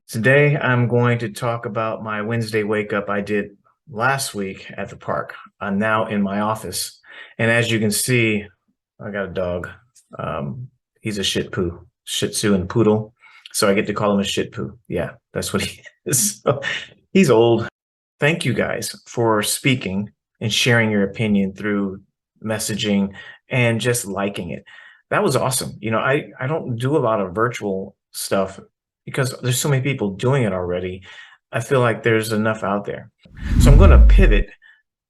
Today, I'm going to talk about my Wednesday wake up I did last week at the park. I'm now in my office. And as you can see, I got a dog. He's a Shih Tzu and poodle. So I get to call him a Shih Poo. Yeah, that's what he is. So he's old. Thank you guys for speaking and sharing your opinion through messaging and just liking it. That was awesome. I don't do a lot of virtual stuff because there's so many people doing it already. I feel like there's enough out there. So I'm going to pivot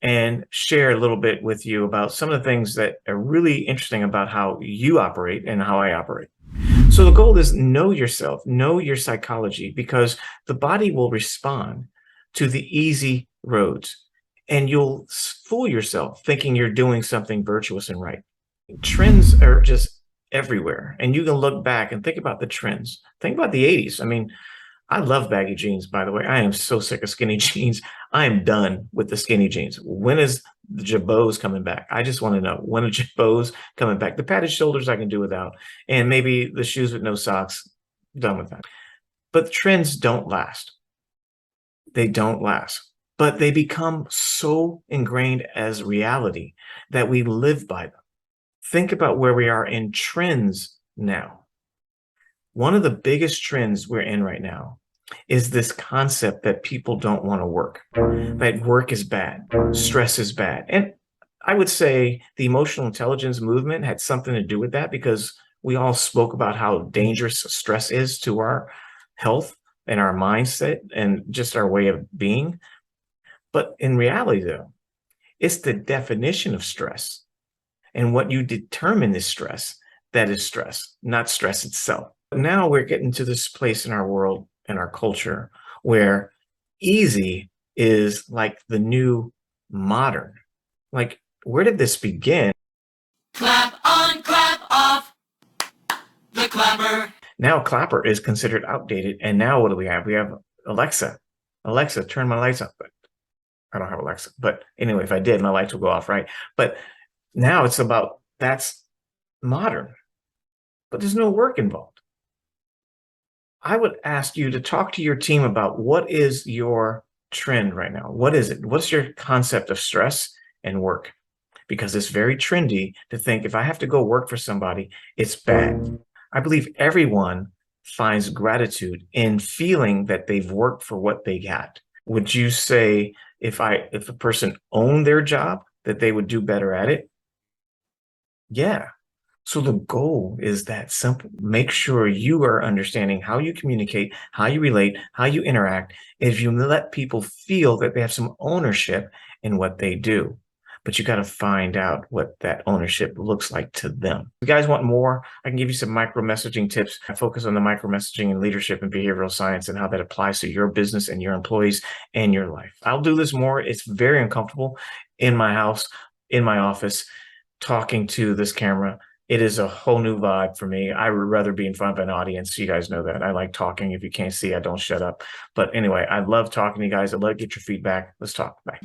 and share a little bit with you about some of the things that are really interesting about how you operate and how I operate. So the goal is know yourself, know your psychology, because the body will respond to the easy roads and you'll fool yourself thinking you're doing something virtuous and right. Trends are just everywhere. And you can look back and think about the trends. Think about the 80s. I mean, I love baggy jeans, by the way. I am so sick of skinny jeans. I am done with the skinny jeans. When is the jabots coming back? I just want to know, when are jabots coming back? The padded shoulders I can do without. And maybe the shoes with no socks, done with that. But trends don't last. They don't last. But they become so ingrained as reality that we live by them. Think about where we are in trends now. One of the biggest trends we're in right now is this concept that people don't want to work, that work is bad, stress is bad. And I would say the emotional intelligence movement had something to do with that, because we all spoke about how dangerous stress is to our health and our mindset and just our way of being. But in reality, though, it's the definition of stress and what you determine is stress that is stress, not stress itself. Now we're getting to this place in our world and our culture where easy is like the new modern. Like, where did this begin? Clap on, clap off, the clapper. Now clapper is considered outdated. And now what do we have? We have Alexa. Alexa, turn my lights off. But I don't have Alexa. But anyway, if I did, my lights will go off, right? But now it's about, that's modern. But there's no work involved. I would ask you to talk to your team about what is your trend right now. What is it? What's your concept of stress and work? Because it's very trendy to think if I have to go work for somebody, it's bad. I believe everyone finds gratitude in feeling that they've worked for what they got. Would you say if a person owned their job, that they would do better at it? Yeah. So the goal is that simple. Make sure you are understanding how you communicate, how you relate, how you interact. If you let people feel that they have some ownership in what they do, but you got to find out what that ownership looks like to them. If you guys want more, I can give you some micro messaging tips. I focus on the micro messaging and leadership and behavioral science and how that applies to your business and your employees and your life. I'll do this more. It's very uncomfortable in my house, in my office, talking to this camera. It is a whole new vibe for me. I would rather be in front of an audience. You guys know that. I like talking. If you can't see, I don't shut up. But anyway, I love talking to you guys. I'd love to get your feedback. Let's talk. Bye.